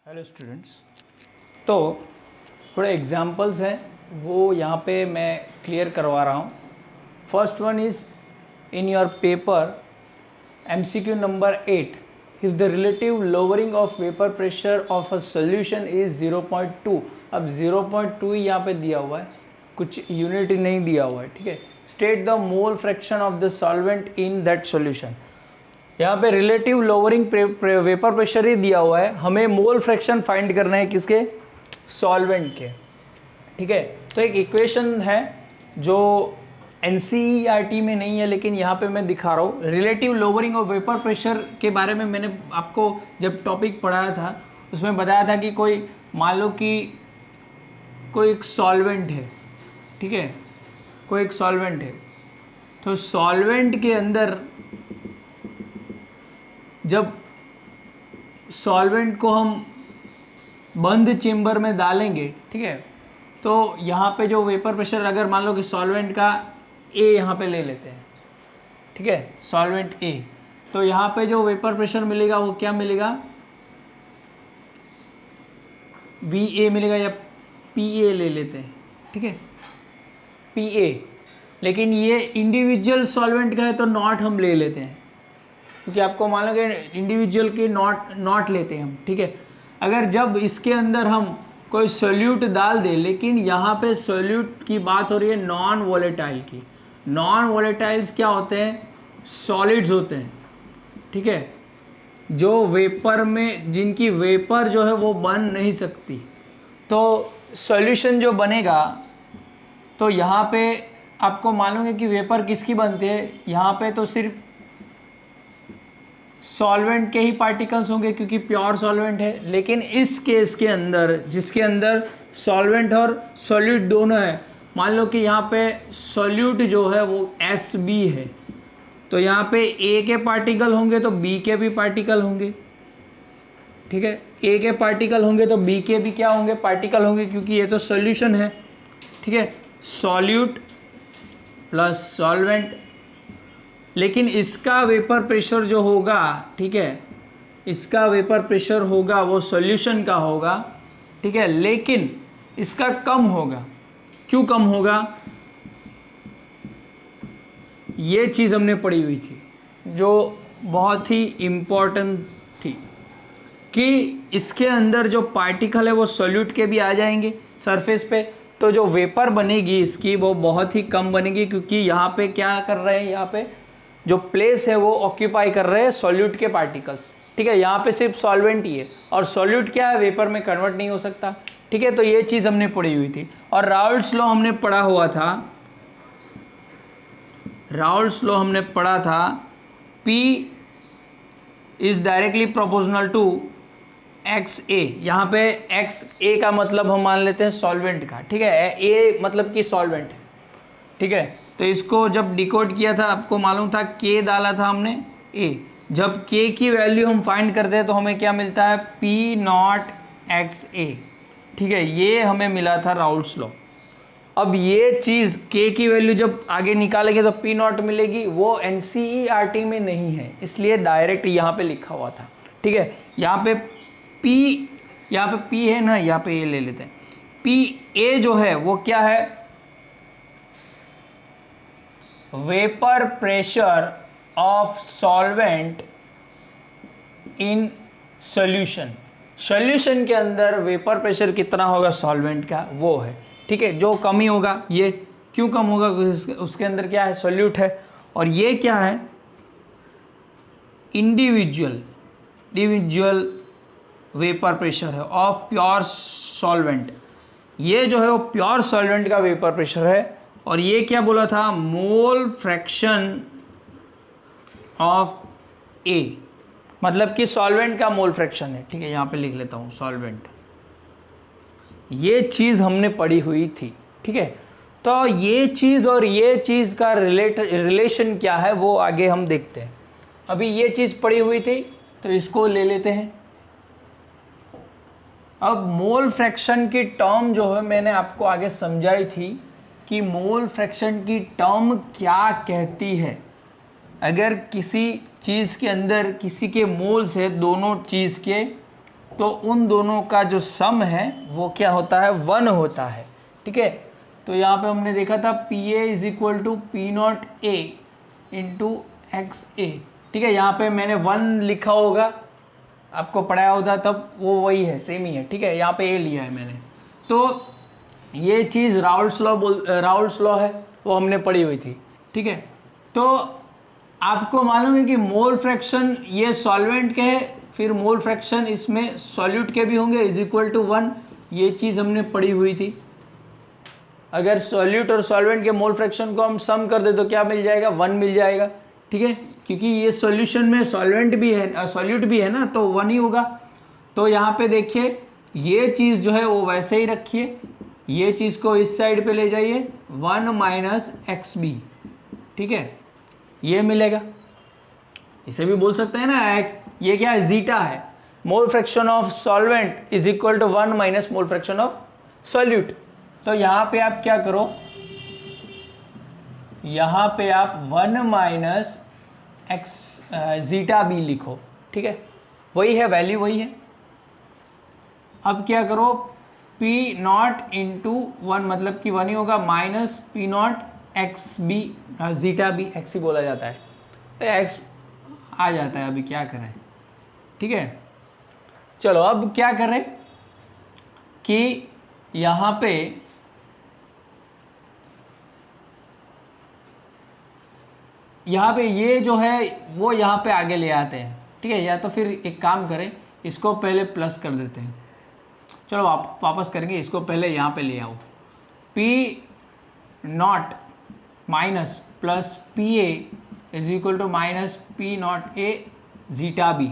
Hello students, तो थोड़े examples हैं वो यहाँ पे मैं क्लियर करवा रहा हूँ। First one is in your paper MCQ number 8, if the relative lowering of vapour pressure of a solution is 0.2। अब 0.2 ही यहाँ पे दिया हुआ है, कुछ यूनिट नहीं दिया हुआ है, ठीक है। State the mole fraction of the solvent in that solution. यहाँ पे रिलेटिव लोअरिंग वेपर प्रेशर ही दिया हुआ है, हमें मोल फ्रैक्शन फाइंड करना है किसके, सॉल्वेंट के, ठीक है। तो एक इक्वेशन है जो NCERT में नहीं है, लेकिन यहाँ पे मैं दिखा रहा हूँ। Relative lowering of vapour pressure के बारे में मैंने आपको जब टॉपिक पढ़ाया था उसमें बताया था कि कोई मान लो कि कोई एक सॉल्वेंट है, ठीक है, कोई एक सॉल्वेंट है, तो सॉल्वेंट के अंदर जब सॉल्वेंट को हम बंद चेम्बर में डालेंगे, ठीक है, तो यहाँ पे जो वेपर प्रेशर, अगर मान लो कि सॉल्वेंट का A यहाँ पे ले लेते हैं, ठीक है, सॉल्वेंट A, तो यहाँ पे जो वेपर प्रेशर मिलेगा वो क्या मिलेगा, VA मिलेगा, या PA ले लेते हैं, ठीक है, PA। लेकिन ये इंडिविजुअल सॉल्वेंट का है तो नॉट हम ले लेते हैं, क्योंकि आपको मान लो कि इंडिविजुअल के नॉट लेते हैं हम, ठीक है। अगर जब इसके अंदर हम कोई सोल्यूट डाल दें, लेकिन यहाँ पे सोल्यूट की बात हो रही है नॉन वोलेटाइल की। नॉन वोलेटाइल्स क्या होते हैं, सॉलिड्स होते हैं, ठीक है, जो वेपर में, जिनकी वेपर जो है वो बन नहीं सकती। तो सॉल्यूशन जो बनेगा, तो यहाँ पे आपको मालूम है कि वेपर किसकी बनती है, यहाँ पे तो सिर्फ सॉल्वेंट के ही पार्टिकल्स होंगे क्योंकि प्योर सॉल्वेंट है। लेकिन इस केस के अंदर, जिसके अंदर सॉल्वेंट और सॉल्यूट दोनों है, मान लो कि यहाँ पे सॉल्यूट जो है वो SB है, तो यहाँ पे A के पार्टिकल होंगे तो B के भी पार्टिकल होंगे, ठीक है, A के पार्टिकल होंगे तो B के भी क्या होंगे, पार्टिकल होंगे, क्योंकि ये तो सॉल्यूशन है, ठीक है, सॉल्यूट प्लस सॉल्वेंट। लेकिन इसका वेपर प्रेशर जो होगा, ठीक है, इसका वेपर प्रेशर होगा वो सॉल्यूशन का होगा, ठीक है, लेकिन इसका कम होगा। क्यों कम होगा, ये चीज़ हमने पढ़ी हुई थी जो बहुत ही इम्पोर्टेंट थी, कि इसके अंदर जो पार्टिकल है वो सॉल्यूट के भी आ जाएंगे सरफेस पे, तो जो वेपर बनेगी इसकी वो बहुत ही कम बनेगी, क्योंकि यहाँ पे क्या कर रहे हैं, यहाँ पे जो प्लेस है वो ऑक्यूपाई कर रहे हैं सॉल्यूट के पार्टिकल्स, ठीक है। यहाँ पे सिर्फ सॉल्वेंट ही है, और सॉल्यूट क्या है, वेपर में कन्वर्ट नहीं हो सकता, ठीक है। तो ये चीज़ हमने पढ़ी हुई थी। और राउल्ट्स लॉ हमने पढ़ा हुआ था, राउल्ट्स लॉ हमने पढ़ा था, P is directly proportional to XA। यहाँ पे XA का मतलब हम मान लेते हैं सॉल्वेंट का, ठीक है, A मतलब कि सॉल्वेंट है, ठीक है। तो इसको जब डिकोड किया था, आपको मालूम था K डाला था हमने A, जब K की वैल्यू हम फाइंड करते हैं तो हमें क्या मिलता है, P0XA, ठीक है, ये हमें मिला था राउल्ट्स लॉ। अब ये चीज़ K की वैल्यू जब आगे निकालेंगे तो P0 मिलेगी, वो NCERT में नहीं है, इसलिए डायरेक्ट यहाँ पे लिखा हुआ था, ठीक है। यहाँ पे P है ना, यहाँ पे ये ले लेते हैं, PA जो है वो क्या है, vapour pressure of solvent in solution. Solution के अंदर वेपर प्रेशर कितना होगा सॉल्वेंट का, वो है, ठीक है, जो कम ही होगा। ये क्यों कम होगा, उसके अंदर क्या है, सॉल्यूट है, और ये क्या है, इंडिविजुअल वेपर प्रेशर है ऑफ प्योर सॉल्वेंट। ये जो है वो प्योर सॉल्वेंट का वेपर प्रेशर है, और ये क्या बोला था, मोल फ्रैक्शन ऑफ A, मतलब कि सॉल्वेंट का मोल फ्रैक्शन है, ठीक है, यहाँ पे लिख लेता हूँ सॉल्वेंट। ये चीज़ हमने पढ़ी हुई थी, ठीक है। तो ये चीज़ और ये चीज़ का रिलेशन क्या है वो आगे हम देखते हैं। अभी ये चीज़ पढ़ी हुई थी तो इसको ले लेते हैं। अब मोल फ्रैक्शन की टर्म जो है मैंने आपको आगे समझाई थी कि मोल फ्रैक्शन की टर्म क्या कहती है। अगर किसी चीज़ के अंदर किसी के मोल्स है, दोनों चीज़ के तो उन दोनों का जो सम है वो क्या होता है, 1 होता है। ठीक है, तो यहाँ पे हमने देखा था P A is equal to P not A into X A. ठीक है, यहाँ पे मैंने 1 लिखा होगा, आपको पढ़ाया होता तब वो वही है, सेम ही है। ठीक है, यहाँ पे ए लिया है मैंने, तो ये चीज़ राउल्स लॉ है, वो हमने पढ़ी हुई थी। ठीक है, तो आपको मालूम है कि मोल फ्रैक्शन ये सॉल्वेंट के है, फिर मोल फ्रैक्शन इसमें सॉल्यूट के भी होंगे, इज इक्वल टू 1, ये चीज़ हमने पढ़ी हुई थी। अगर सॉल्यूट और सॉल्वेंट के मोल फ्रैक्शन को हम सम कर दे तो क्या मिल जाएगा, 1 मिल जाएगा। ठीक है, क्योंकि ये सॉल्यूशन में सॉल्वेंट भी है, सॉल्यूट भी है ना, तो 1 ही होगा। तो यहाँ पे देखिए ये चीज़ जो है वो वैसे ही रखिए, ये चीज़ को इस साइड पे ले जाइए, 1 माइनस एक्स बी। ठीक है, ये मिलेगा, इसे भी बोल सकते हैं ना एक्स, ये क्या है, जीटा है। Mole fraction of solvent is equal to 1 minus mole fraction of solute. तो यहाँ पे आप क्या करो, यहाँ पे आप 1 माइनस एक्स जीटा बी लिखो। ठीक है, वही है, वैल्यू वही है। अब क्या करो, पी नॉट इंटू 1 मतलब कि 1 ही होगा, minus P not X B, zeta B X ही बोला जाता है, तो एक्स आ जाता है, अभी क्या करें। ठीक है, चलो अब क्या करें कि यहाँ पे ये जो है वो यहाँ पे आगे ले आते हैं। ठीक है, या तो फिर एक काम करें, इसको पहले प्लस कर देते हैं। चलो आप वापस करेंगे, इसको पहले यहाँ पे ले आओ, P naught minus plus P A is equal to minus P not A zeta B.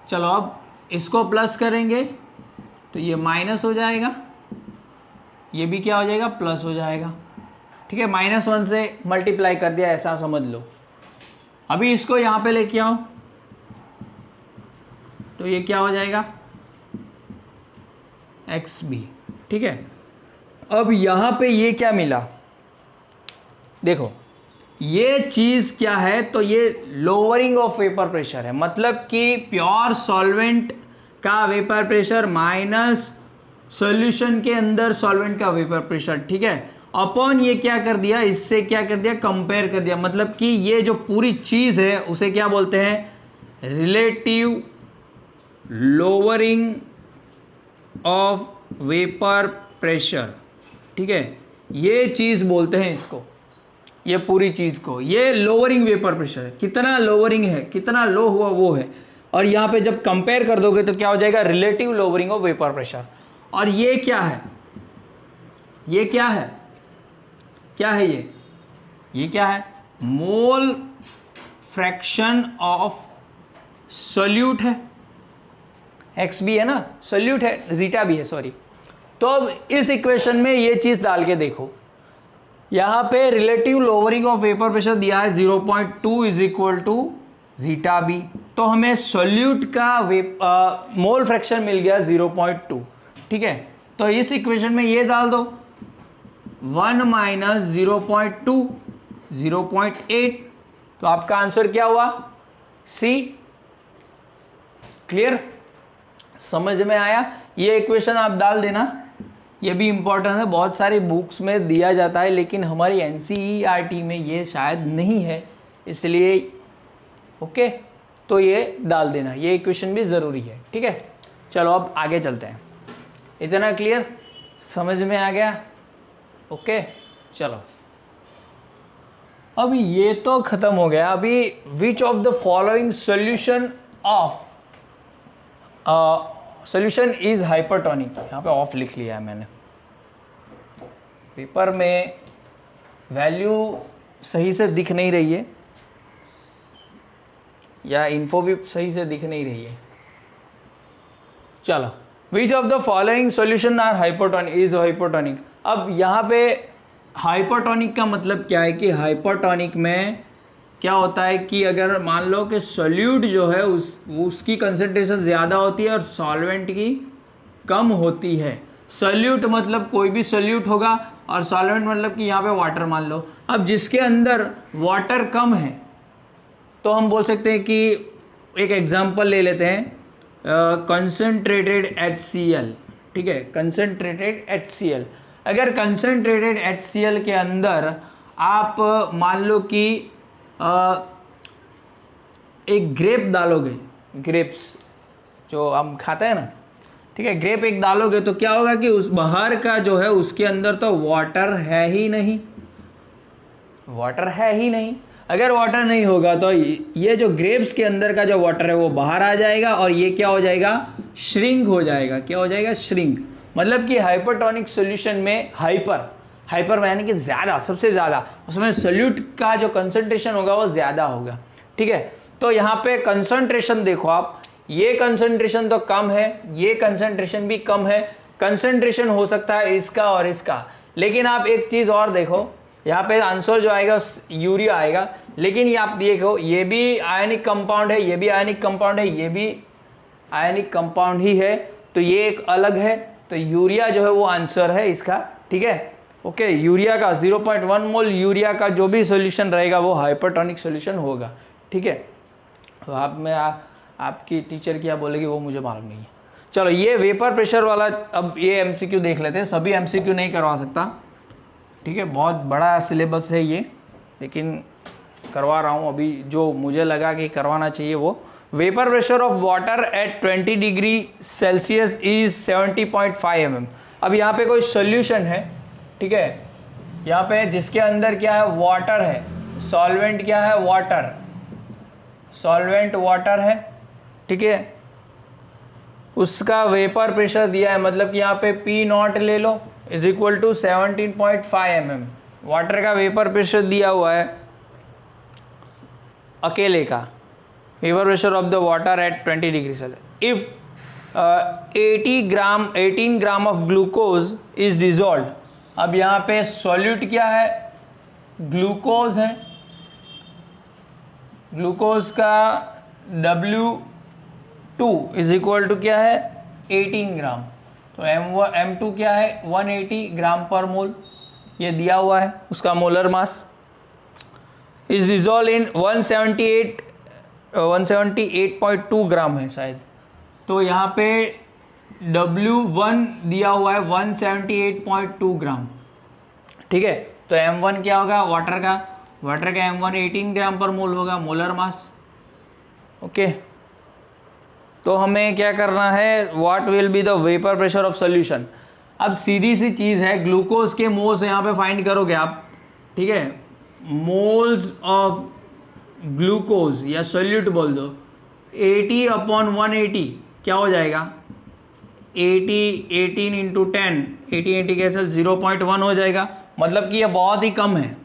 चलो अब इसको प्लस करेंगे तो ये माइनस हो जाएगा, ये भी क्या हो जाएगा, प्लस हो जाएगा। ठीक है, -1 से मल्टीप्लाई कर दिया, ऐसा समझ लो। अभी इसको यहाँ पे लेके आओ तो ये क्या हो जाएगा, एक्स बी। ठीक है, अब यहाँ पे ये क्या मिला, देखो ये चीज़ क्या है, तो ये लोअरिंग ऑफ वेपर प्रेशर है, मतलब कि प्योर सॉल्वेंट का वेपर प्रेशर माइनस सॉल्यूशन के अंदर सॉल्वेंट का वेपर प्रेशर। ठीक है, अपॉन ये क्या कर दिया, इससे क्या कर दिया, कंपेयर कर दिया, मतलब कि ये जो पूरी चीज़ है उसे क्या बोलते हैं, relative lowering of vapour pressure. ठीक है, ये चीज़ बोलते हैं इसको, ये पूरी चीज़ को, ये लोअरिंग वेपर प्रेशर है, कितना लोअरिंग है, कितना लो हुआ वो है। और यहाँ पे जब कंपेयर कर दोगे तो क्या हो जाएगा, relative lowering of vapour pressure. और ये क्या है, ये क्या है, क्या है ये क्या है, मोल फ्रैक्शन ऑफ सोल्यूट है, एक्स भी है ना, सोल्यूट है, जीटा भी है, सॉरी। तो अब इस इक्वेशन में ये चीज़ डाल के देखो, यहाँ पे relative lowering of vapour pressure दिया है 0.2 is equal to zeta B, तो हमें सोल्यूट का मोल फ्रैक्शन मिल गया 0.2। ठीक है, तो इस इक्वेशन में ये डाल दो, 1 माइनस 0.2 0.8, तो आपका आंसर क्या हुआ, सी। क्लियर, समझ में आया। ये इक्वेशन आप डाल देना, ये भी इंपॉर्टेंट है, बहुत सारी बुक्स में दिया जाता है लेकिन हमारी एनसीईआरटी में ये शायद नहीं है, इसलिए ओके, तो ये डाल देना, ये इक्वेशन भी ज़रूरी है। ठीक है, चलो अब आगे चलते हैं। इतना क्लियर, समझ में आ गया, ओके। चलो अभी ये तो ख़त्म हो गया। अभी विच of the following solution of solution is hypertonic, यहाँ पे ऑफ लिख लिया है मैंने, पेपर में वैल्यू सही से दिख नहीं रही है या इन्फो भी सही से दिख नहीं रही है। चलो, which of the following solution are hypertonic, is hypertonic. अब यहाँ पे हाइपरटोनिक का मतलब क्या है कि हाइपरटोनिक में क्या होता है कि अगर मान लो कि सोल्यूट जो है उसकी कंसंट्रेशन ज़्यादा होती है और सॉल्वेंट की कम होती है। सोल्यूट मतलब कोई भी सोल्यूट होगा और सॉल्वेंट मतलब कि यहाँ पे वाटर मान लो। अब जिसके अंदर वाटर कम है तो हम बोल सकते हैं कि एक एग्जांपल ले लेते हैं, कंसनट्रेटेड HCl, ठीक है, कंसनट्रेटेड HCl। अगर कंसनट्रेटेड HCl के अंदर आप मान लो कि एक ग्रेप डालोगे, ग्रेप्स जो हम खाते हैं ना, ठीक है, ग्रेप एक डालोगे तो क्या होगा कि उस बाहर का जो है उसके अंदर तो वाटर है ही नहीं, वाटर है ही नहीं। अगर वाटर नहीं होगा तो ये जो ग्रेप्स के अंदर का जो वाटर है वो बाहर आ जाएगा और ये क्या हो जाएगा, श्रिंक हो जाएगा। क्या हो जाएगा, श्रिंक। मतलब कि हाइपरटोनिक सॉल्यूशन में हाइपर यानी कि ज़्यादा, सबसे ज़्यादा, उसमें सोल्यूट का जो कंसंट्रेशन होगा वो ज़्यादा होगा, ठीक है। तो यहाँ पे कंसंट्रेशन देखो आप, ये कंसंट्रेशन तो कम है, ये कंसंट्रेशन भी कम है, कंसंट्रेशन हो सकता है इसका और इसका। लेकिन आप एक चीज़ और देखो, यहाँ पे आंसर जो आएगा यूरिया आएगा, लेकिन ये आप देखो, ये भी आयनिक कंपाउंड है, ये भी आयनिक कंपाउंड है, ये भी आयनिक कंपाउंड ही है, तो ये एक अलग है, तो यूरिया जो है वो आंसर है इसका, ठीक है। ओके, यूरिया का 0.1 मोल यूरिया का जो भी सॉल्यूशन रहेगा वो हाइपरटोनिक सॉल्यूशन होगा, ठीक है। तो आपकी टीचर क्या बोलेगी वो मुझे मालूम नहीं है। चलो ये वेपर प्रेशर वाला, अब ये MCQ देख लेते हैं, सभी MCQ नहीं करवा सकता, ठीक है, बहुत बड़ा सिलेबस है ये, लेकिन करवा रहा हूँ अभी जो मुझे लगा कि करवाना चाहिए वो। Vapour pressure of water at 20 degree Celsius is 70.5 mm। अब यहाँ पे कोई सोल्यूशन है, ठीक है, यहाँ पे जिसके अंदर क्या है, वाटर है, सॉल्वेंट क्या है, वाटर, सॉल्वेंट वाटर है, ठीक है, उसका वेपर प्रेशर दिया है, मतलब कि यहाँ पे P0 ले लो is equal to 17.5 mm। Water का वेपर प्रेशर दिया हुआ है अकेले का, vapour pressure of the water at 20 degree Celsius. If 18 gram of glucose is dissolve. अब यहाँ पे सॉल्यूट क्या है, ग्लूकोज है, ग्लूकोज का W2 इज इक्वल टू क्या है, 18 ग्राम, तो M2 क्या है, 180 ग्राम पर मोल, ये दिया हुआ है। उसका molar mass is dissolve in 178.2 ग्राम है शायद, तो यहाँ पे W1 दिया हुआ है 178.2 ग्राम, ठीक है। तो M1 क्या होगा, वाटर का M1 18 ग्राम पर मोल होगा, मोलर मास, ओके। तो हमें क्या करना है, what will be the vapour pressure of solution. अब सीधी सी चीज़ है, ग्लूकोज के मोल्स यहाँ पे फाइंड करोगे आप, ठीक है, मोल्स ऑफ ग्लूकोज या सोल्यूट बोल दो, 80/180 क्या हो जाएगा, 18 इंटू 10, 80 कैसे 0.1 हो जाएगा। मतलब कि ये बहुत ही कम है,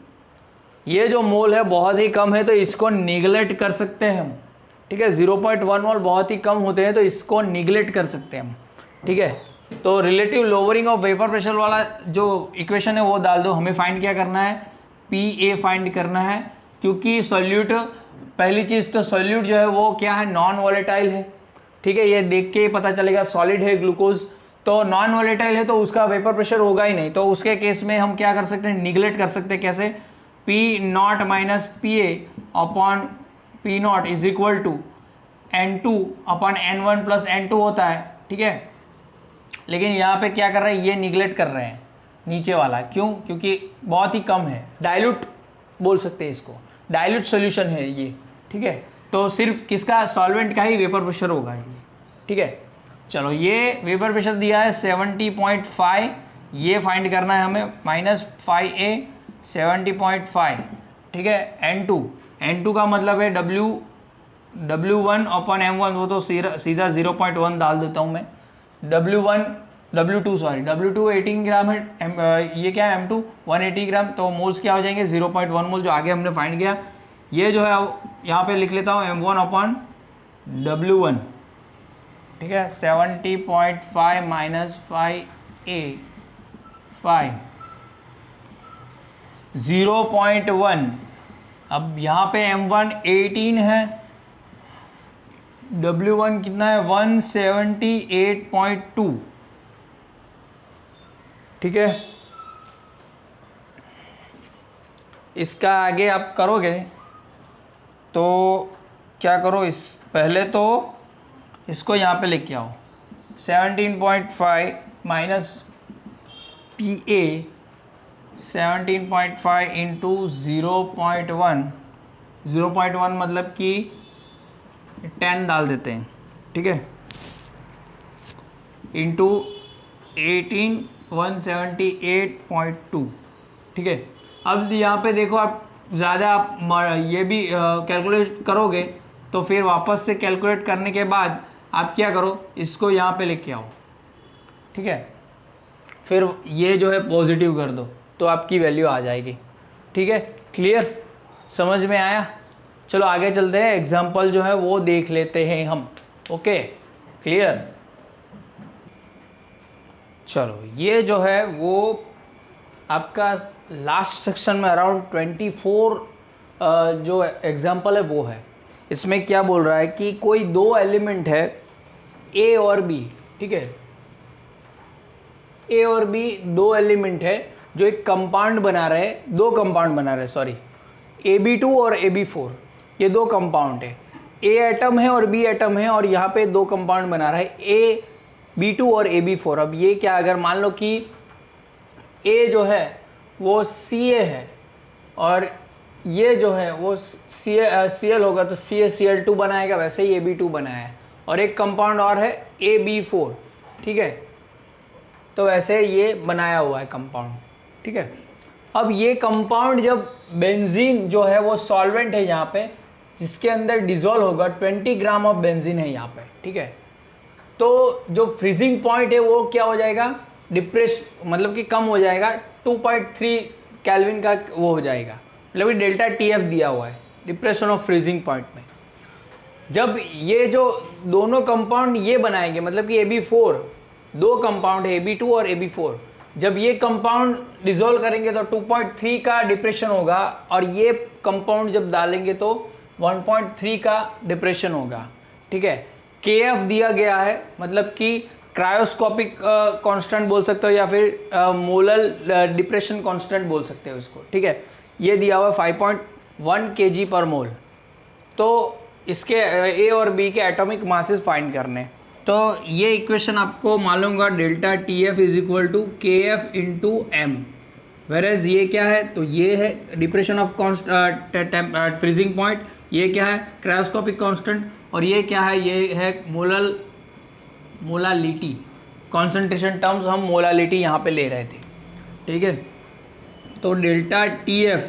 ये जो मोल है बहुत ही कम है, तो इसको निगलेक्ट कर सकते हैं हम, ठीक है। 0.1 मोल बहुत ही कम होते हैं, तो इसको निगलेक्ट कर सकते हैं हम, ठीक है। तो relative lowering of vapour pressure वाला जो इक्वेशन है वो डाल दो। हमें फाइंड क्या करना है, PA फाइंड करना है, क्योंकि सॉल्यूट, पहली चीज़ तो सॉल्यूट जो है वो क्या है, नॉन वॉलेटाइल है, ठीक है, ये देख के पता चलेगा सॉलिड है ग्लूकोज, तो नॉन वॉलेटाइल है तो उसका वेपर प्रेशर होगा ही नहीं। तो उसके केस में हम क्या कर सकते हैं, निगलेक्ट कर सकते हैं, कैसे, P0 minus PA upon P0 is equal to N2 upon N1 plus N2 होता है, ठीक है। लेकिन यहाँ पे क्या कर रहे हैं, ये निगलेक्ट कर रहे हैं नीचे वाला, क्यों, क्योंकि बहुत ही कम है, डाइल्यूट बोल सकते हैं इसको, डाइल्यूट सॉल्यूशन है ये, ठीक है। तो सिर्फ किसका, सॉल्वेंट का ही वेपर प्रेशर होगा ये, ठीक है। चलो ये वेपर प्रेशर दिया है 70.5, ये फाइंड करना है हमें, -5A 70.5, ठीक है। N2 का मतलब है W1 अपॉन M1, वो तो सीधा 0.1 डाल देता हूँ मैं, W2 18 ग्राम है, ये क्या है, M2 180 ग्राम, तो मोल्स क्या हो जाएंगे, 0.1 मोल जो आगे हमने फाइंड किया। ये जो है यहाँ पे लिख लेता हूँ M1 अपॉन W1, ठीक है, 70.5 माइनस 5A 5 0.1। अब यहाँ पे M1 18 है, W1 कितना है 178.2, ठीक है। इसका आगे आप करोगे तो क्या करो, इस पहले तो इसको यहाँ पे लेके आओ, 17.5 माइनस पी ए 17.5 इंटू 0.1, 0.1 मतलब कि 10 डाल देते हैं, ठीक है, इंटू 18178.2, ठीक है। अब यहाँ पे देखो, आप ज़्यादा आप ये भी कैलकुलेट करोगे तो फिर वापस से कैलकुलेट करने के बाद आप क्या करो, इसको यहाँ पे लेके आओ, ठीक है, फिर ये जो है पॉजिटिव कर दो तो आपकी वैल्यू आ जाएगी, ठीक है। क्लियर, समझ में आया? चलो आगे चलते हैं, एग्जाम्पल जो है वो देख लेते हैं हम। Okay, clear. चलो ये जो है वो आपका लास्ट सेक्शन में अराउंड 24 जो एग्जाम्पल है वो है। इसमें क्या बोल रहा है कि कोई दो एलिमेंट है ए और बी, ठीक है, ए और बी दो एलिमेंट है जो एक कंपाउंड बना रहे हैं, दो कंपाउंड बना रहे हैं, सॉरी, AB2 और AB4, ये दो कंपाउंड है, ए एटम है और बी एटम है, और यहाँ पे दो कंपाउंड बना रहा है AB2 और AB4। अब ये क्या, अगर मान लो कि ए जो है वो Ca है और ये जो है वो Cl होगा तो CaCl2 बनाएगा, वैसे ही AB2 बनाया है, और एक कंपाउंड और है AB4, ठीक है, तो वैसे ये बनाया हुआ है कंपाउंड, ठीक है। अब ये कंपाउंड जब बेंजीन जो है वो सॉल्वेंट है यहाँ पे, जिसके अंदर डिजोल्व होगा, 20 ग्राम ऑफ बेंजीन है यहाँ पे, ठीक है, तो जो फ्रीजिंग पॉइंट है वो क्या हो जाएगा, डिप्रेस मतलब कि कम हो जाएगा, 2.3 केल्विन का वो हो जाएगा, मतलब कि डेल्टा TF दिया हुआ है डिप्रेशन ऑफ फ्रीजिंग पॉइंट में। जब ये जो दोनों कंपाउंड ये बनाएंगे, मतलब कि AB4, दो कंपाउंड है AB2 और AB4, जब ये कंपाउंड डिसॉल्व करेंगे तो 2.3 का डिप्रेशन होगा, और ये कंपाउंड जब डालेंगे तो 1.3 का डिप्रेशन होगा, ठीक है। KF दिया गया है, मतलब कि क्रायोस्कोपिक कांस्टेंट बोल सकते हो या फिर मोलल डिप्रेशन कांस्टेंट बोल सकते हो इसको, ठीक है। ये दिया हुआ 5.1 kg पर मोल। तो इसके ए और बी के एटॉमिक मासेस फाइंड करने, तो ये इक्वेशन आपको मालूम होगा, delta TF is equal to KF into M. वेरेज ये क्या है, तो ये है डिप्रेशन ऑफ फ्रीजिंग पॉइंट, ये क्या है क्रायोस्कोपिक कांस्टेंट, और ये क्या है, ये है मोलालिटी, कॉन्सेंट्रेशन टर्म्स हम मोलालिटी यहाँ पे ले रहे थे, ठीक है। तो delta TF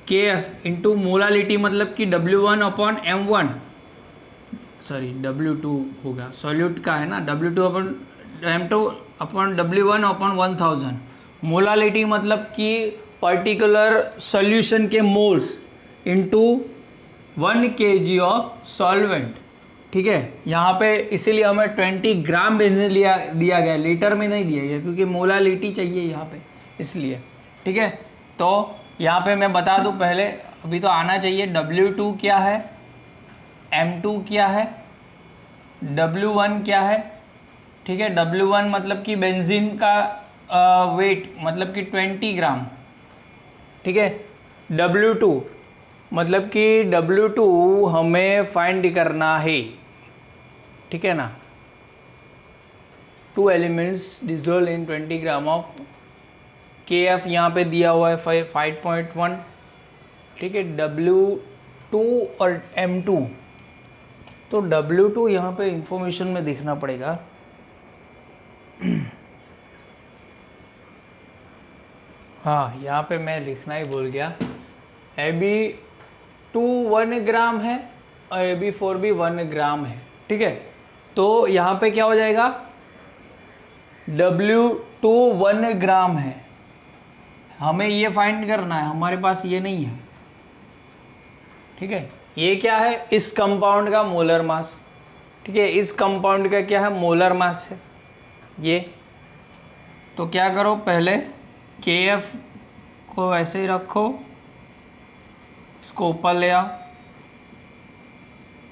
KF into molality मतलब कि W1/M1, सॉरी W2 होगा, सॉल्यूट का है ना, W2/M2/W1/1000। मोलालिटी मतलब कि पर्टिकुलर सॉल्यूशन के moles into 1 kg of solvent, ठीक है। यहाँ पे इसीलिए हमें 20 ग्राम बेंजीन दिया गया, लीटर में नहीं दिया गया, क्योंकि मोलालिटी चाहिए यहाँ पे, इसलिए, ठीक है। तो यहाँ पे मैं बता दूँ पहले, अभी तो आना चाहिए, W2 क्या है, M2 क्या है, W1 क्या है, ठीक है। W1 मतलब कि बेंजीन का वेट मतलब कि 20 ग्राम, ठीक है। W2 मतलब कि W2 हमें फाइंड करना है, ठीक है ना। 2 elements dissolve in 20 gram of, KF यहाँ पे दिया हुआ है 5.1, ठीक है। W2 और M2, तो W2 यहाँ पे इंफॉर्मेशन में देखना पड़ेगा, हाँ यहाँ पे मैं लिखना ही भूल गया, AB2 1 ग्राम है और AB4 भी 1 ग्राम है, ठीक है। तो यहाँ पे क्या हो जाएगा, W2 1 ग्राम है, हमें ये फाइंड करना है, हमारे पास ये नहीं है, ठीक है। ये क्या है, इस कंपाउंड का मोलर मास, ठीक है, इस कंपाउंड का क्या है, मोलर मास है ये। तो क्या करो, पहले KF को ऐसे ही रखो, इसको ऊपर ले आओ,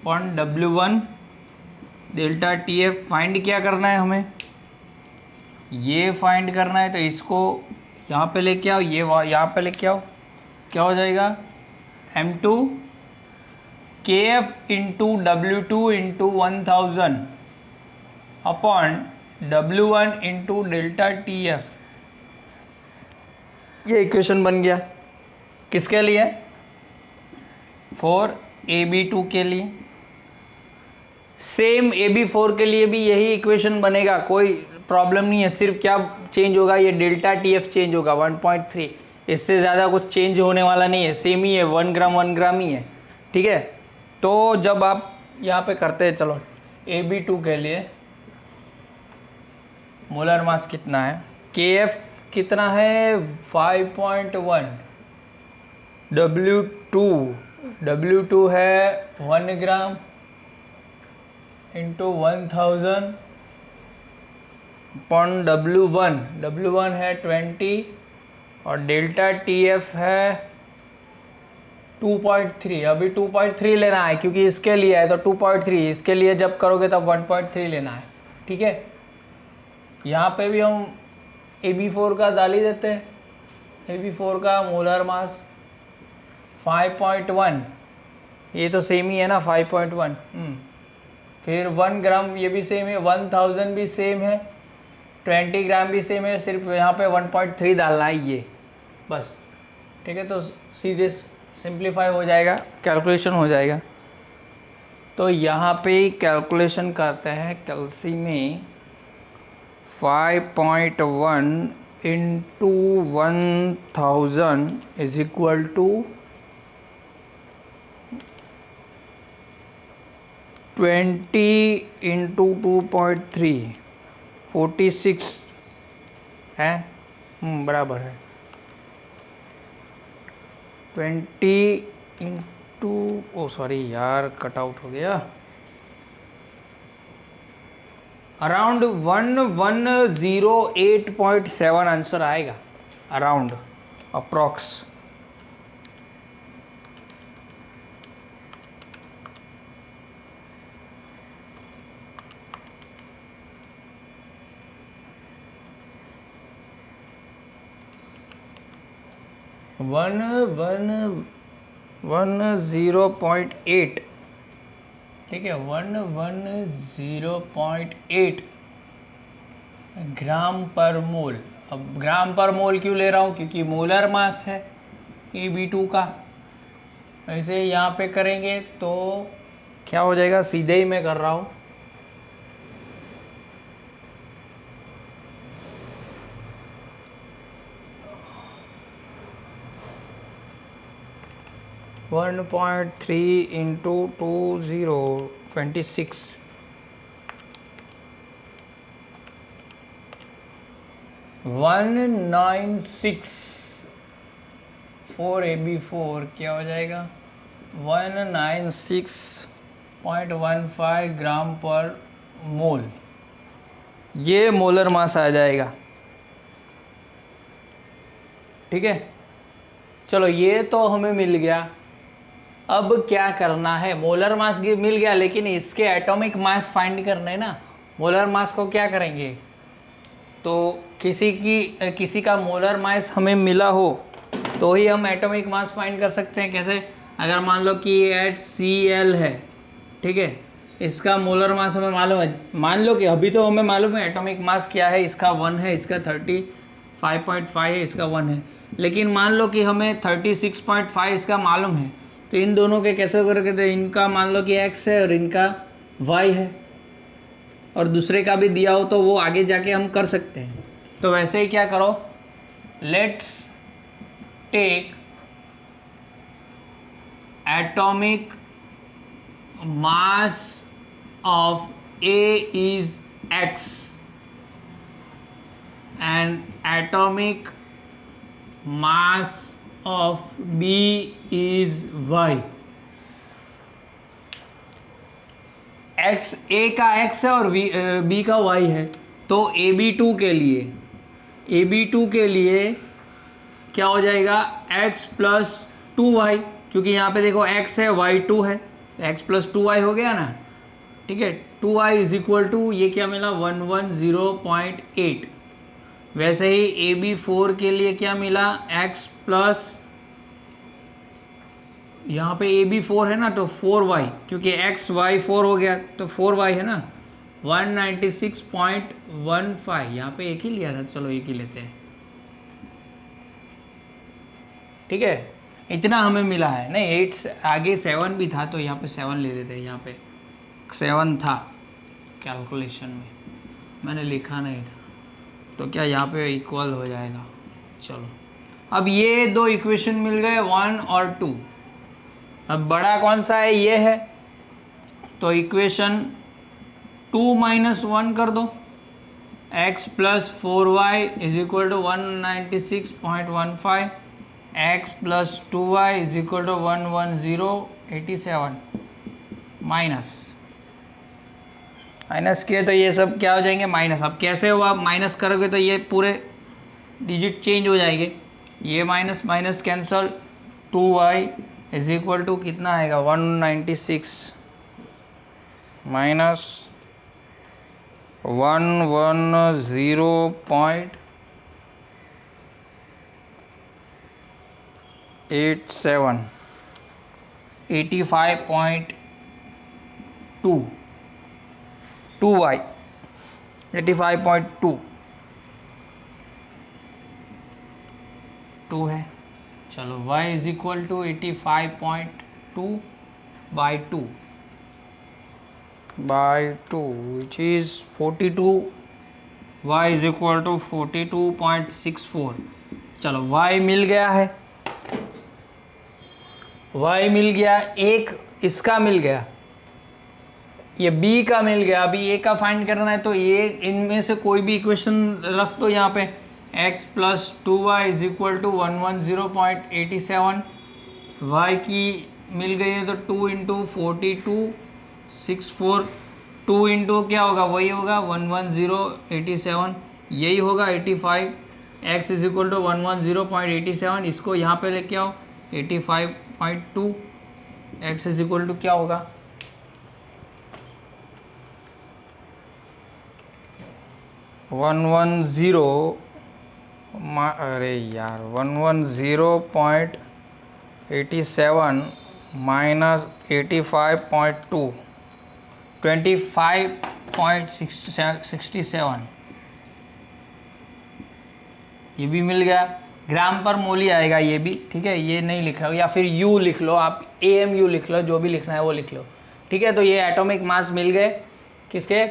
point W1 delta TF find क्या करना है हमें, ये फाइंड करना है, तो इसको यहाँ पे लेके आओ, ये यहाँ पे लेके आओ, क्या हो जाएगा, M2 KF into W2 into 1000 upon W1 into delta TF। ये इक्वेशन बन गया। किसके लिए? फॉर AB2 के लिए। सेम AB4 के लिए भी यही इक्वेशन बनेगा, कोई प्रॉब्लम नहीं है। सिर्फ क्या चेंज होगा, ये डेल्टा TF चेंज होगा 1.3, इससे ज़्यादा कुछ चेंज होने वाला नहीं है, सेम ही है, 1 ग्राम ही है। ठीक है, तो जब आप यहाँ पे करते हैं, चलो AB2 के लिए मोलर मास कितना है, KF कितना है 5.1, W2 है 1 ग्राम इंटू 1000 अपॉन W1 है 20 और डेल्टा TF है 2.3। अभी 2.3 लेना है क्योंकि इसके लिए है तो 2.3, इसके लिए जब करोगे तब 1.3 लेना है। ठीक है, यहाँ पे भी हम AB4 का डाल ही देते हैं। AB4 का मोलर मास 5.1, ये तो सेम ही है ना 5.1। फिर 1 ग्राम ये भी सेम है, 1000 भी सेम है, 20 ग्राम भी सेम है, सिर्फ यहाँ पे 1.3 डालना है ये बस। ठीक है, तो सीधे सिंप्लीफाई हो जाएगा, कैलकुलेशन हो जाएगा। तो यहाँ पे कैलकुलेशन करते हैं कैल्सी में 5.1 into 1000 is equal to 20 into 2.3 46 है, बराबर है 20 इंटू, ओ सॉरी यार कट आउट हो गया, अराउंड 1108.7 आंसर आएगा, अराउंड अप्रॉक्स। वन 110.8, ठीक है, 110.8 ग्राम पर मोल। अब ग्राम पर मोल क्यों ले रहा हूँ, क्योंकि मोलर मास है AB2 का। ऐसे यहाँ पे करेंगे तो क्या हो जाएगा, सीधे ही मैं कर रहा हूँ, वन 1.3 इंटू 26 196 4 AB4 क्या हो जाएगा 196.15 ग्राम पर मोल, ये मोलर मास आ जाएगा। ठीक है, चलो ये तो हमें मिल गया। अब क्या करना है, मोलर मास मिल गया, लेकिन इसके एटॉमिक मास फाइंड करने ना। मोलर मास को क्या करेंगे, तो किसी का मोलर मास हमें मिला हो तो ही हम एटॉमिक मास फाइंड कर सकते हैं। कैसे, अगर मान लो कि HCl है, ठीक है, इसका मोलर मास हमें मालूम है, मान लो कि अभी तो हमें मालूम है एटॉमिक मास क्या है, इसका 1 है, इसका 35.5 है, इसका 1 है, लेकिन मान लो कि हमें 36.5 इसका मालूम है, तो इन दोनों के कैसे करके, तो इनका मान लो कि x है और इनका y है, और दूसरे का भी दिया हो तो वो आगे जाके हम कर सकते हैं। तो वैसे ही क्या करो, let's take atomic mass of A is x and atomic mass of B is y। x A का x है और B का y है, तो AB2 के लिए क्या हो जाएगा, x प्लस 2y, क्योंकि यहाँ पे देखो x है y 2 है, x प्लस 2y हो गया ना। ठीक है, 2y इज इक्वल टू ये क्या मिला 110.8। वैसे ही AB4 के लिए क्या मिला, x प्लस यहाँ पे ए बी 4 है ना, तो 4y, क्योंकि एक्स वाई 4 हो गया तो 4y है ना, 196.15। यहाँ पे एक ही लिया था, चलो एक ही लेते हैं, ठीक है। इतना हमें मिला है, नहीं 8 से आगे 7 भी था तो यहाँ पे 7 ले लेते हैं। यहाँ पे 7 था कैलकुलेशन में, मैंने लिखा नहीं था, तो क्या यहाँ पे इक्वल हो जाएगा। चलो अब ये दो इक्वेशन मिल गए 1 और 2। अब बड़ा कौन सा है, ये है, तो इक्वेशन 2 - 1 कर दो, x + 4y = 196.15, x + 2y = 11087, minus किए तो ये सब क्या हो जाएंगे, माइनस। अब कैसे हुआ, आप माइनस करोगे तो ये पूरे डिजिट चेंज हो जाएंगे, ये माइनस माइनस कैंसल, 2y = कितना आएगा, 196 माइनस 110.87, 85.2, 2y 85.2 2 है। चलो y = 85.2/2 which is 42, y = 42.64। चलो y मिल गया है, y मिल गया, एक इसका मिल गया, ये b का मिल गया। अभी a का फाइंड करना है, तो ये इनमें से कोई भी इक्वेशन रख दो यहाँ पे, x + 2y = 110.87, y की मिल गई है तो 2 × 42 64, 2 × क्या होगा, वही होगा 11087, यही होगा 85, x = 110.87, इसको यहाँ पे लेके आओ 85.2, x = क्या होगा, अरे यार 110.87 माइनस 85.2, 25.67, ये भी मिल गया। ग्राम पर मोली आएगा ये भी, ठीक है, ये नहीं लिख रहा हूँ, या फिर यू लिख लो आप, AMU लिख लो, जो भी लिखना है वो लिख लो, ठीक है। तो ये एटॉमिक मास मिल गए किसके,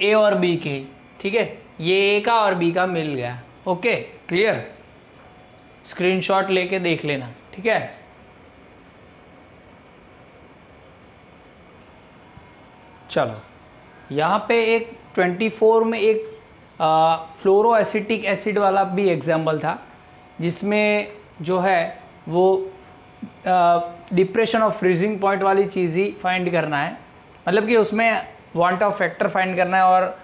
A और B के, ठीक है, ये A का और B का मिल गया। ओके क्लियर, स्क्रीनशॉट लेके देख लेना, ठीक है। चलो यहाँ पे एक 24 में एक फ्लोरोएसिटिक एसिड वाला भी एग्जाम्पल था, जिसमें जो है वो डिप्रेशन ऑफ फ्रीजिंग पॉइंट वाली चीज़ ही फाइंड करना है, मतलब कि उसमें वांट ऑफ फैक्टर फाइंड करना है, और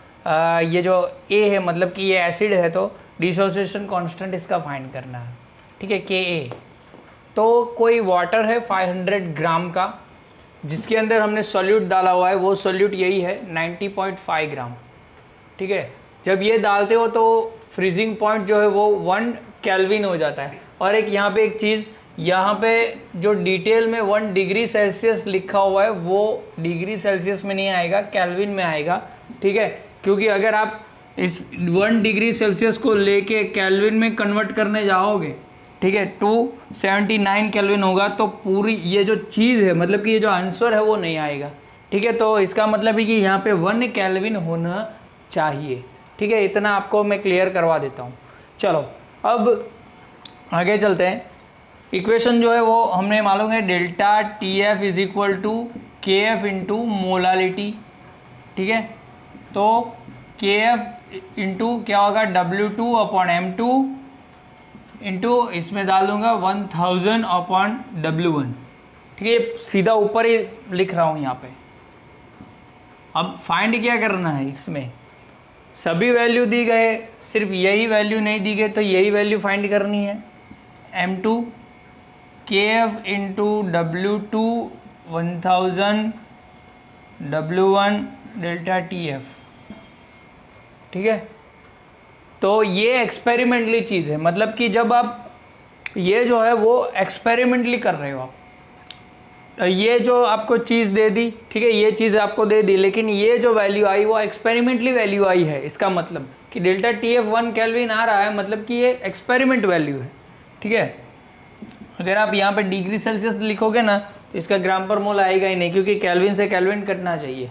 ये जो A है, मतलब कि ये एसिड है, तो डिसोसिएशन कांस्टेंट इसका फाइंड करना है, ठीक है, Ka। तो कोई वाटर है 500 ग्राम का, जिसके अंदर हमने सॉल्यूट डाला हुआ है, वो सॉल्यूट यही है 90.5 ग्राम, ठीक है। जब ये डालते हो तो फ्रीजिंग पॉइंट जो है वो 1 केल्विन हो जाता है। और एक यहाँ पे एक चीज़, यहाँ पे जो डिटेल में 1 डिग्री सेल्सियस लिखा हुआ है वो डिग्री सेल्सियस में नहीं आएगा, केल्विन में आएगा, ठीक है, क्योंकि अगर आप इस 1 डिग्री सेल्सियस को लेके केल्विन में कन्वर्ट करने जाओगे, ठीक है, 279 केल्विन होगा, तो पूरी ये जो चीज़ है, मतलब कि ये जो आंसर है वो नहीं आएगा, ठीक है। तो इसका मतलब है कि यहाँ पे 1 केल्विन होना चाहिए, ठीक है। इतना आपको मैं क्लियर करवा देता हूँ। चलो अब आगे चलते हैं। इक्वेशन जो है वो हमने मालूम है, डेल्टा TF = KF × मोलालिटी, ठीक है। तो KF × क्या होगा, W2/M2 इंटू इसमें डाल दूंगा 1000/W1, ठीक है, सीधा ऊपर ही लिख रहा हूँ यहाँ पे। अब फाइंड क्या करना है, इसमें सभी वैल्यू दी गए, सिर्फ यही वैल्यू नहीं दी गई, तो यही वैल्यू फाइंड करनी है। M2 KF × W2 1000 W1 delta TF, ठीक है। तो ये एक्सपेरिमेंटली चीज़ है, मतलब कि जब आप ये जो है वो एक्सपेरिमेंटली कर रहे हो आप, ये जो आपको चीज़ दे दी, ठीक है, ये चीज़ आपको दे दी, लेकिन ये जो वैल्यू आई वो एक्सपेरिमेंटली वैल्यू आई है। इसका मतलब कि डेल्टा TF 1 केल्विन आ रहा है, मतलब कि ये एक्सपेरिमेंट वैल्यू है, ठीक है। अगर आप यहाँ पे डिग्री सेल्सियस लिखोगे ना तो इसका ग्राम पर मोल आएगा ही नहीं, क्योंकि केल्विन से केल्विन कटना चाहिए,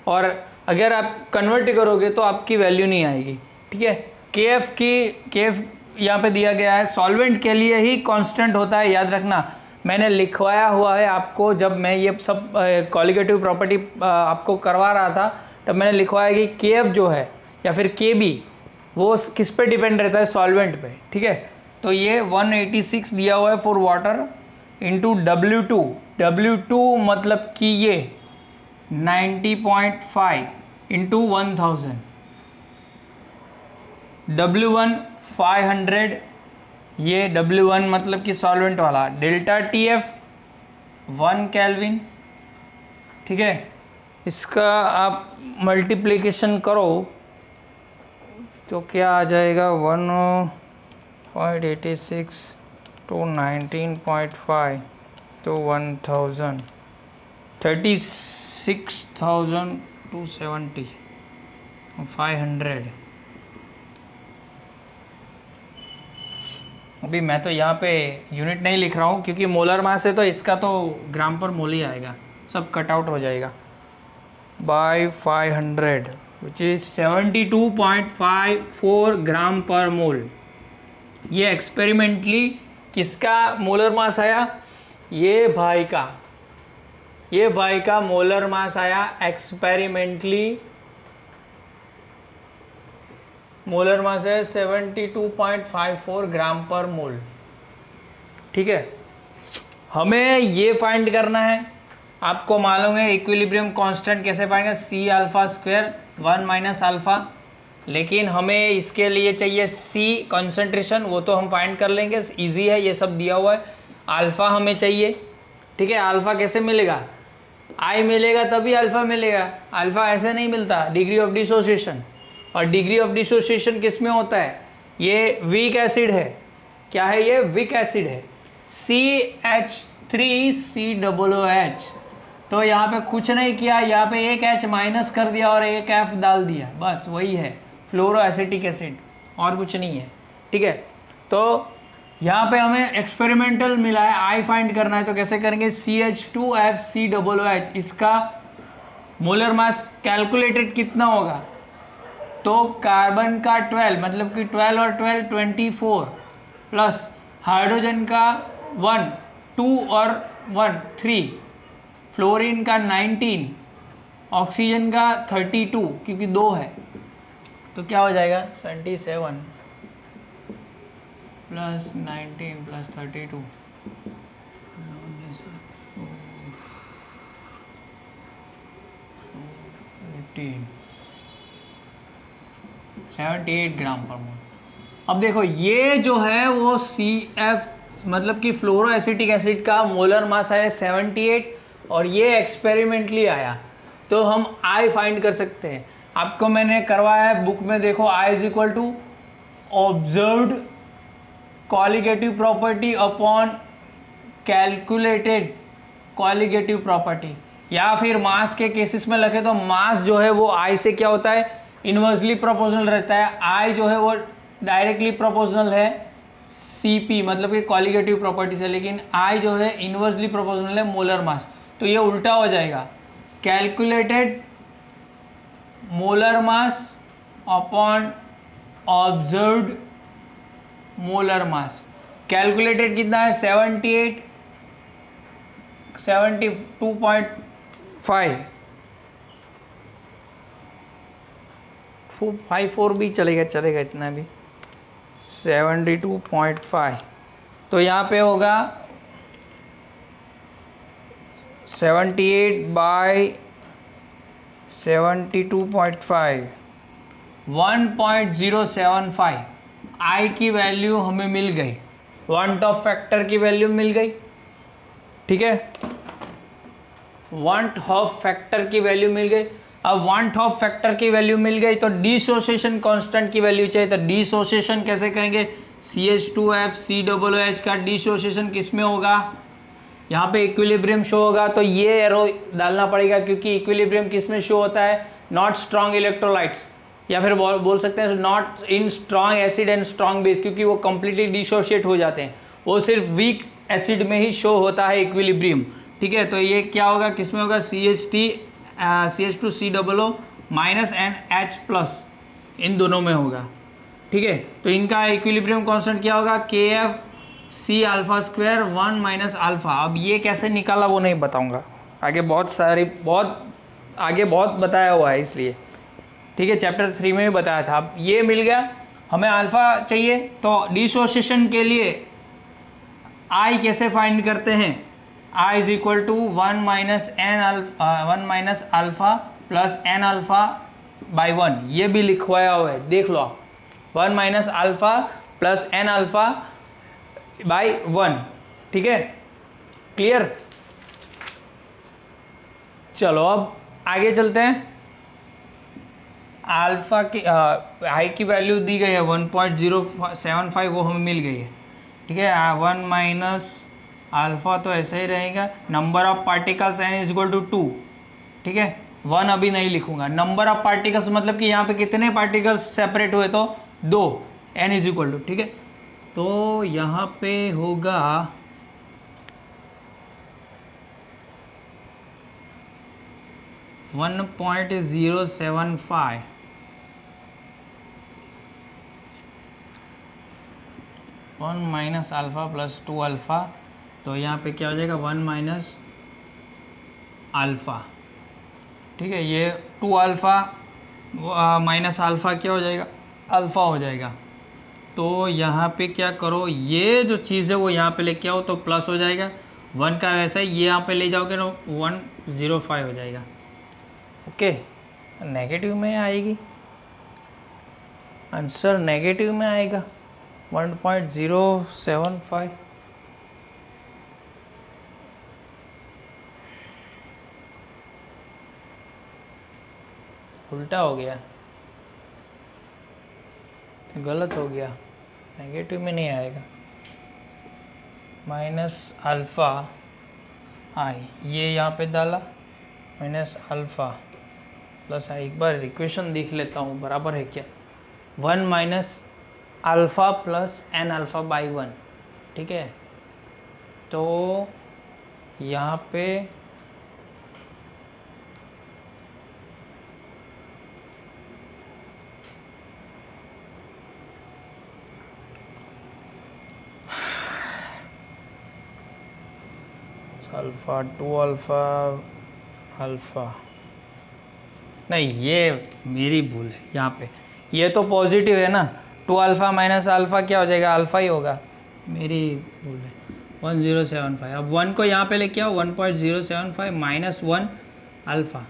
और अगर आप कन्वर्ट करोगे तो आपकी वैल्यू नहीं आएगी, ठीक है। KF यहाँ पे दिया गया है, सॉल्वेंट के लिए ही कांस्टेंट होता है, याद रखना। मैंने लिखवाया हुआ है आपको, जब मैं ये सब कॉलिगेटिव प्रॉपर्टी आपको करवा रहा था तब मैंने लिखवाया कि KF जो है या फिर KB वो किस पे डिपेंड रहता है, सॉल्वेंट पे, ठीक है। तो ये 186 दिया हुआ है फॉर वाटर इंटू W2 मतलब कि ये 90.5 इंटू 1000, W1 500, ये W1 मतलब कि सॉल्वेंट वाला, डेल्टा TF 1 केल्विन, ठीक है। इसका आप मल्टीप्लिकेशन करो तो क्या आ जाएगा, 1.86 to 19.5 to 1000, 36,270, 500। अभी मैं तो यहाँ पे यूनिट नहीं लिख रहा हूँ, क्योंकि मोलर मास है तो इसका तो ग्राम पर मोल ही आएगा, सब कट आउट हो जाएगा, बाय 500 विच इज 72.54 ग्राम पर मोल। ये एक्सपेरिमेंटली किसका मोलर मास आया, ये भाई का मोलर मास आया एक्सपेरिमेंटली। मोलर मास है 72.54 ग्राम पर मोल, ठीक है। हमें ये फाइंड करना है, आपको मालूम है इक्विलिब्रियम कांस्टेंट कैसे पाएंगे, C alpha square 1 minus alpha, लेकिन हमें इसके लिए चाहिए C कॉन्सेंट्रेशन, वो तो हम फाइंड कर लेंगे, इजी है, ये सब दिया हुआ है। अल्फा हमें चाहिए, ठीक है। अल्फा कैसे मिलेगा, I मिलेगा तभी अल्फा मिलेगा, अल्फा ऐसे नहीं मिलता, डिग्री ऑफ डिसोसिएशन। और डिग्री ऑफ डिसोसिएशन किस में होता है, ये वीक एसिड है, क्या है ये, वीक एसिड है, CH3COOH। तो यहाँ पे कुछ नहीं किया, यहाँ पे एक H माइनस कर दिया और एक F डाल दिया, बस वही है फ्लोरो एसिटिक एसिड, और कुछ नहीं है, ठीक है। तो यहाँ पे हमें एक्सपेरिमेंटल मिला है, I फाइंड करना है, तो कैसे करेंगे, CH2FCOOH, इसका मोलर मास कैलकुलेटेड कितना होगा, तो कार्बन का 12 मतलब कि 12 और 12 24, प्लस हाइड्रोजन का 1 2 और 1 3, फ्लोरीन का 19, ऑक्सीजन का 32 क्योंकि 2 है, तो क्या हो जाएगा 27 प्लस 19 प्लस 32, 78 ग्राम पर मोल। अब देखो ये जो है वो CF मतलब कि फ्लोरो एसिटिक एसिड का मोलर मास है 78, और ये एक्सपेरिमेंटली आया, तो हम I फाइंड कर सकते हैं। आपको मैंने करवाया है बुक में, देखो I is equal to observed colligative property upon calculated colligative property, या फिर मास के केसेस में लगे तो मास जो है वो I से क्या होता है, इनवर्सली प्रोपोर्शनल रहता है, I जो है वो डायरेक्टली प्रोपोर्शनल है CP मतलब कि कॉलिगेटिव प्रॉपर्टी से, लेकिन I जो है इनवर्सली प्रोपोर्शनल है मोलर मास, तो ये उल्टा हो जाएगा, calculated molar mass upon observed molar mass. Calculated कितना है 78 72.5 54 भी चलेगा इतना भी, 72.5, तो यहाँ पे होगा 78 बाई 72.5 1.075। I की वैल्यू हमें मिल गई, वांट ऑफ फैक्टर की वैल्यू मिल गई, ठीक है, वांट ऑफ फैक्टर की वैल्यू मिल गई। अब वांट ऑफ फैक्टर की वैल्यू मिल गई तो डिसोसिएशन कांस्टेंट की वैल्यू चाहिए, तो डिसोसिएशन कैसे करेंगे, CH2FCOOH का डिसोसिएशन किस में होगा, यहाँ पे इक्विलिब्रियम शो होगा तो ये एरो डालना पड़ेगा, क्योंकि इक्विलिब्रियम किस में शो होता है, नॉट स्ट्रॉन्ग इलेक्ट्रोलाइट्स, या फिर बोल सकते हैं not in strong acid and strong base, क्योंकि वो कंप्लीटली डिसोशिएट हो जाते हैं, वो सिर्फ वीक एसिड में ही शो होता है इक्विलिब्रियम। ठीक है, तो ये क्या होगा, किस में होगा, CH2COO माइनस एंड H+, इन दोनों में होगा। ठीक है, तो इनका इक्विलिब्रियम कांस्टेंट क्या होगा, KF C α² 1 माइनस अल्फा। अब ये कैसे निकाला वो नहीं बताऊंगा, आगे बहुत आगे बहुत बताया हुआ है इसलिए। ठीक है, चैप्टर 3 में भी बताया था। अब ये मिल गया, हमें अल्फा चाहिए, तो डिसोसिएशन के लिए I कैसे फाइंड करते हैं, I is equal to 1 minus alpha plus n alpha by 1, ये भी लिखवाया हुआ है, देख लो आप, 1 minus alpha plus n alpha by 1। ठीक है, क्लियर। चलो अब आगे चलते हैं। अल्फा की आई की वैल्यू दी गई है 1.075, वो हमें मिल गई है। ठीक है, 1 माइनस अल्फा तो ऐसा ही रहेगा, number of particles n is equal to 2। ठीक है, 1 अभी नहीं लिखूंगा, नंबर ऑफ पार्टिकल्स मतलब कि यहाँ पे कितने पार्टिकल्स सेपरेट हुए, तो 2, n इज इक्वल टू। ठीक है, तो यहाँ पे होगा 1.075, 1 माइनस अल्फा प्लस 2 अल्फा, तो यहाँ पे क्या हो जाएगा, 1 माइनस अल्फा। ठीक है, ये 2 अल्फा माइनस अल्फा क्या हो जाएगा, अल्फा हो जाएगा। तो यहाँ पे क्या करो, ये जो चीज़ है वो यहाँ पे लेके आओ तो प्लस हो जाएगा, 1 का वैसा ही ये यहाँ पे ले जाओगे तो 105 हो जाएगा। ओके, नेगेटिव में आएगी, आंसर नेगेटिव में आएगा 1.075। उल्टा हो गया, गलत हो गया, नेगेटिव में नहीं आएगा, माइनस अल्फ़ा आई, ये यहाँ पे डाला, माइनस अल्फ़ा प्लस आई। एक बार इक्वेशन देख लेता हूँ बराबर है क्या, 1 minus alpha plus n alpha by 1। ठीक है, तो यहाँ पे अल्फ़ा 2 अल्फ़ा अल्फ़ा नहीं, ये मेरी भूल है, यहाँ पे ये तो पॉजिटिव है ना, 2 अल्फ़ा माइनस अल्फ़ा क्या हो जाएगा, अल्फ़ा ही होगा, मेरी भूल है, 1075। अब 1 को यहाँ पे लेके आओ, 1.075 माइनस 1 अल्फ़ा,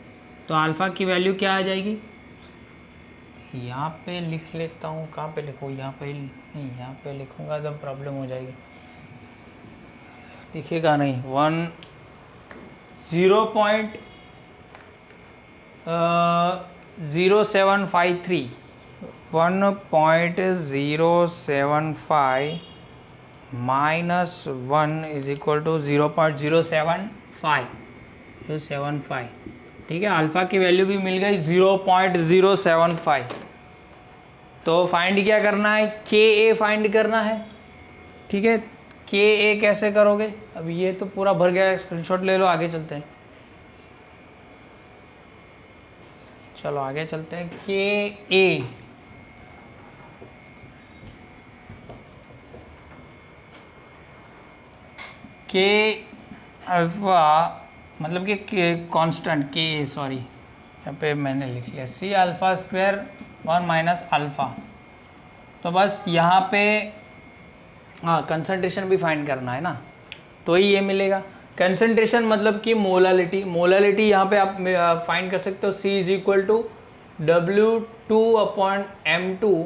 तो अल्फ़ा की वैल्यू क्या आ जाएगी, यहाँ पे लिख लेता हूँ, कहाँ पे लिखूँ, यहाँ पे नहीं, यहाँ पे लिखूँगा तो प्रॉब्लम हो जाएगी, दिखेगा नहीं, 0.0753, 1.075 माइनस 1 इज इक्वल टू 0.075। ठीक है, अल्फ़ा की वैल्यू भी मिल गई 0.075। तो फाइंड क्या करना है, के फाइंड करना है। ठीक है, के कैसे करोगे, अब ये तो पूरा भर गया, स्क्रीनशॉट ले लो, आगे चलते हैं। चलो आगे चलते हैं, के अल्फा मतलब कि कांस्टेंट के, सॉरी यहाँ पे मैंने लिख लिया C alpha square 1 minus alpha, तो बस यहाँ पे हाँ कंसंट्रेशन भी फाइंड करना है ना, तो ही ये मिलेगा। कंसंट्रेशन मतलब कि मोलालिटी यहाँ पे आप फाइंड कर सकते हो, C is equal to W2/M2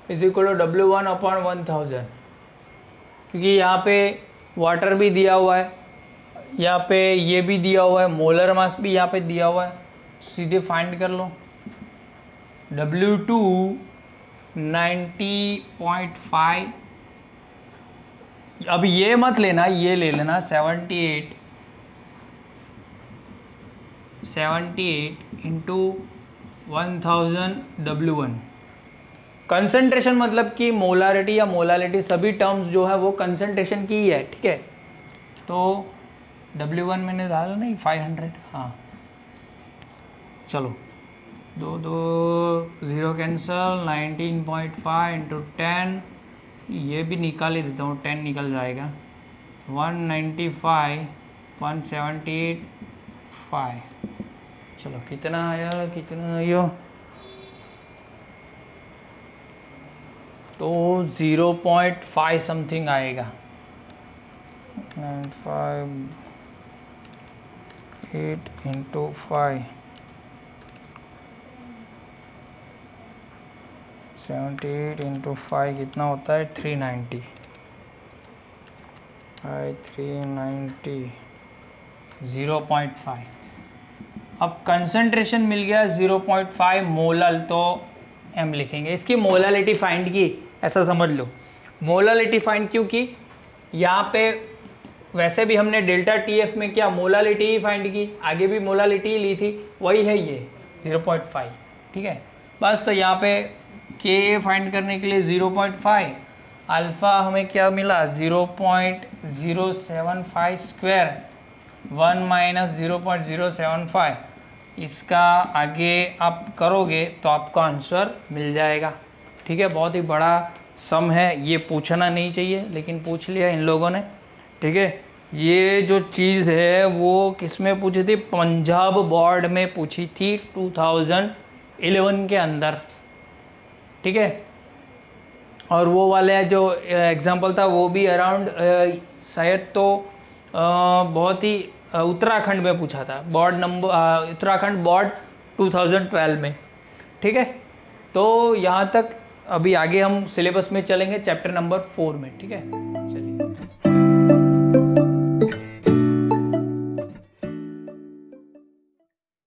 is equal to W1/1000, क्योंकि यहाँ पे वाटर भी दिया हुआ है, यहाँ पे ये भी दिया हुआ है, मोलर मास भी यहाँ पे दिया हुआ है, सीधे फाइंड कर लो। W2 90.5, अब ये मत लेना, ये ले लेना 78 इंटू 1000 W1। कंसंट्रेशन मतलब कि मोलारिटी या मोलालिटी सभी टर्म्स जो है वो कंसंट्रेशन की ही है, ठीक है। तो W1 मैंने डाला नहीं 500, हाँ चलो 0 कैंसल, 19.5 इंटू 10, ये भी निकाल ही देता हूँ, 10 निकल जाएगा, 195, 178.5। चलो कितना आया, तो 0.5 समथिंग आएगा, 958 इंटू 5, 78 इंटू 5 कितना होता है, 390, 0.5। अब कंसंट्रेशन मिल गया 0.5 मोलल, तो m लिखेंगे। इसकी मोलालिटी फाइंड की, ऐसा समझ लो। मोलालिटी फाइंड क्यों की, यहाँ पे वैसे भी हमने डेल्टा TF में क्या मोलालिटी ही फाइंड की, आगे भी मोलालिटी ही ली थी, वही है ये 0.5, ठीक है। बस तो यहाँ पे Ka फाइंड करने के लिए 0.5, अल्फ़ा हमें क्या मिला 0.075 स्क्वायर, 1 माइनस 0.075, इसका आगे आप करोगे तो आपको आंसर मिल जाएगा, ठीक है। बहुत ही बड़ा सम है, ये पूछना नहीं चाहिए लेकिन पूछ लिया इन लोगों ने, ठीक है। ये जो चीज़ है वो किस में पूछी थी, पंजाब बोर्ड में पूछी थी 2011 के अंदर, ठीक है। और वो वाले जो एग्जाम्पल था वो भी अराउंड शायद तो बहुत ही उत्तराखंड में पूछा था, बोर्ड नंबर उत्तराखंड बोर्ड 2012 में, ठीक है। तो यहाँ तक, अभी आगे हम सिलेबस में चलेंगे चैप्टर नंबर 4 में, ठीक है। चलिए।